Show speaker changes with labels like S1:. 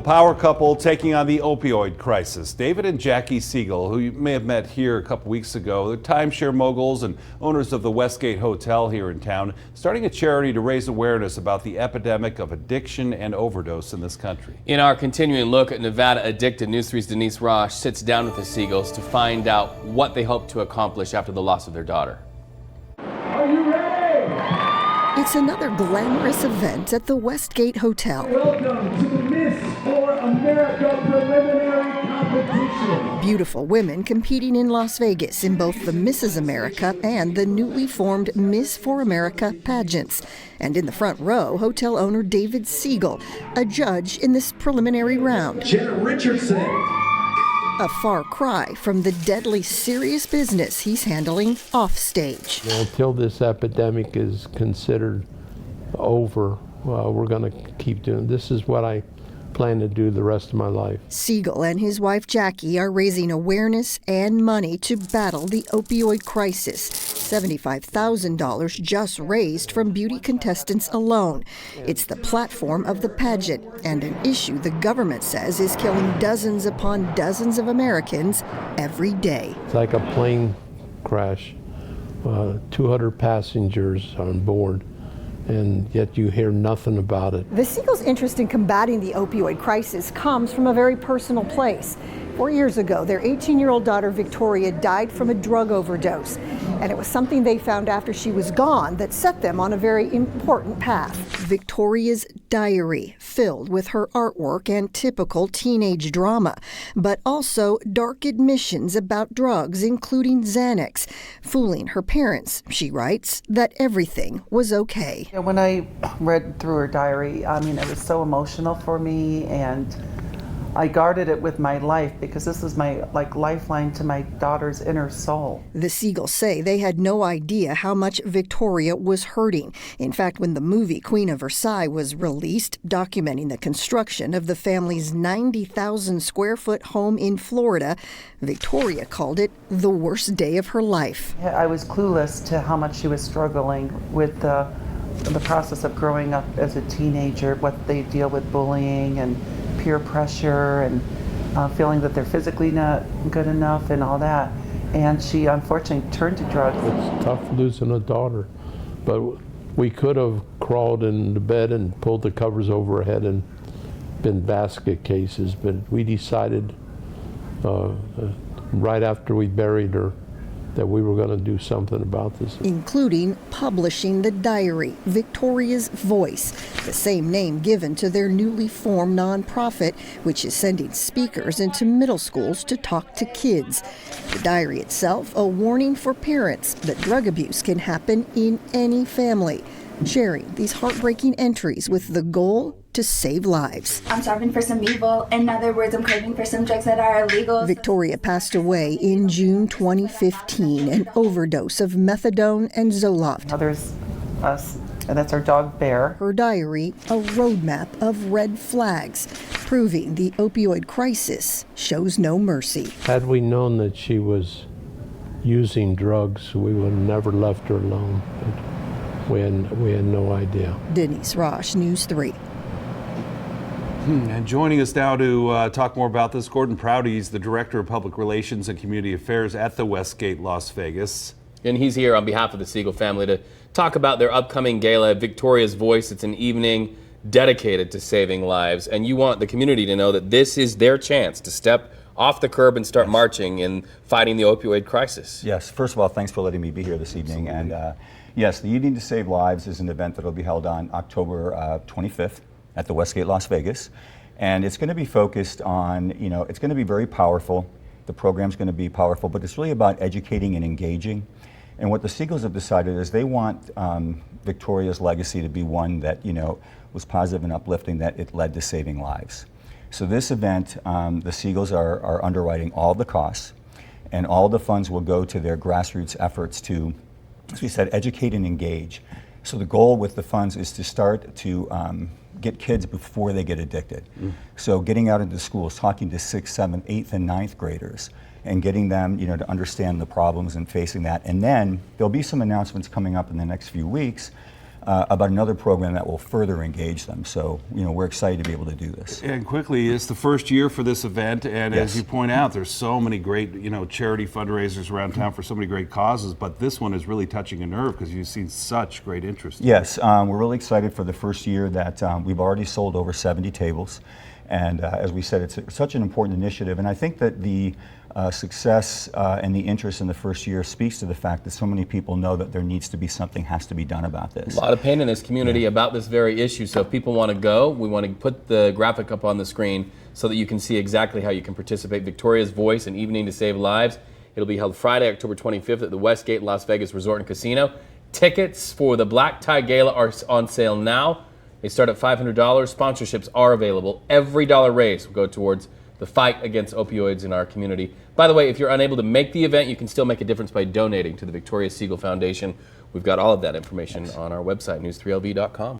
S1: power couple taking on the opioid crisis. David and Jackie Siegel, who you may have met here a couple weeks ago, they're timeshare moguls and owners of the Westgate Hotel here in town, starting a charity to raise awareness about the epidemic of addiction and overdose in this country.
S2: In our continuing look at Nevada Addicted, News 3's Denise Rosh sits down with the Siegels to find out what they hope to accomplish after the loss of their daughter.
S3: Are you ready?
S4: It's another glamorous event at the Westgate Hotel.
S3: Welcome to the Miss for America preliminary competition.
S4: Beautiful women competing in Las Vegas in both the Mrs. America and the newly formed Miss for America pageants. And in the front row, hotel owner David Siegel, a judge in this preliminary round.
S3: Jenna Richardson.
S4: A far cry from the deadly serious business he's handling offstage.
S5: Until this epidemic is considered over, we're going to keep doing this. Is what I plan to do the rest of my life.
S4: Siegel and his wife Jackie are raising awareness and money to battle the opioid crisis. $75,000 just raised from beauty contestants alone. It's the platform of the pageant and an issue the government says is killing dozens upon dozens of Americans every day.
S5: It's like a plane crash, 200 passengers on board, and yet you hear nothing about it.
S4: The Siegel's interest in combating the opioid crisis comes from a very personal place. 4 years ago, their 18-year-old daughter, Victoria, died from a drug overdose. And it was something they found after she was gone that set them on a very important path. Victoria's diary, filled with her artwork and typical teenage drama, but also dark admissions about drugs, including Xanax, fooling her parents, she writes, that everything was okay.
S6: When I read through her diary, it was so emotional for me, and I guarded it with my life because this is my lifeline to my daughter's inner soul.
S4: The Siegels say they had no idea how much Victoria was hurting. In fact, when the movie Queen of Versailles was released, documenting the construction of the family's 90,000 square foot home in Florida, Victoria called it the worst day of her life.
S6: I was clueless to how much she was struggling with the process of growing up as a teenager, what they deal with bullying and peer pressure and feeling that they're physically not good enough and all that. And she unfortunately turned to drugs.
S5: It's tough losing a daughter, but we could have crawled into bed and pulled the covers over her head and been basket cases, but we decided right after we buried her that we were going to do something about this.
S4: Including publishing the diary, Victoria's Voice, the same name given to their newly formed nonprofit, which is sending speakers into middle schools to talk to kids. The diary itself, a warning for parents that drug abuse can happen in any family, sharing these heartbreaking entries with the goal to save lives.
S7: I'm starving for some evil. In other words, I'm craving for some drugs that are illegal.
S4: Victoria passed away in June 2015, an overdose of methadone and Zoloft.
S6: Now there's us, and that's our dog Bear.
S4: Her diary, a roadmap of red flags, proving the opioid crisis shows no mercy.
S5: Had we known that she was using drugs, we would have never left her alone. But we had no idea.
S4: Denise Rosh, News 3.
S1: And joining us now to talk more about this, Gordon Prouty, he's the Director of Public Relations and Community Affairs at the Westgate Las Vegas.
S2: And he's here on behalf of the Siegel family to talk about their upcoming gala, Victoria's Voice. It's an evening dedicated to saving lives. And you want the community to know that this is their chance to step off the curb and start marching in fighting the opioid crisis.
S8: Yes, first of all, thanks for letting me be here this evening.
S1: Absolutely.
S8: And yes, the Evening to Save Lives is an event that will be held on October 25th. At the Westgate Las Vegas, and it's going to be focused on, it's going to be very powerful. The program's going to be powerful, but it's really about educating and engaging. And what the Siegels have decided is they want Victoria's legacy to be one that, was positive and uplifting, that it led to saving lives. So this event, the Siegels are underwriting all the costs, and all the funds will go to their grassroots efforts to, as we said, educate and engage. So the goal with the funds is to start to get kids before they get addicted. So getting out into schools, talking to 6th, 7th, 8th, and 9th graders, and getting them, to understand the problems and facing that. And then there'll be some announcements coming up in the next few weeks about another program that will further engage them. So, we're excited to be able to do this.
S1: And quickly, it's the first year for this event, and
S8: Yes.
S1: as you point out, there's so many great, charity fundraisers around town for so many great causes, but this one is really touching a nerve because you've seen such great interest.
S8: Yes, we're really excited for the first year that we've already sold over 70 tables. And as we said, it's such an important initiative. And I think that the success and the interest in the first year speaks to the fact that so many people know that there needs to be something has to be done about this.
S2: A lot of pain in this community about this very issue. So if people want to go, we want to put the graphic up on the screen so that you can see exactly how you can participate. Victoria's Voice, an evening to save lives. It'll be held Friday, October 25th at the Westgate Las Vegas Resort and Casino. Tickets for the Black Tie Gala are on sale now. They start at $500. Sponsorships are available. Every dollar raised will go towards the fight against opioids in our community. By the way, if you're unable to make the event, you can still make a difference by donating to the Victoria Siegel Foundation. We've got all of that information on our website, news3lv.com.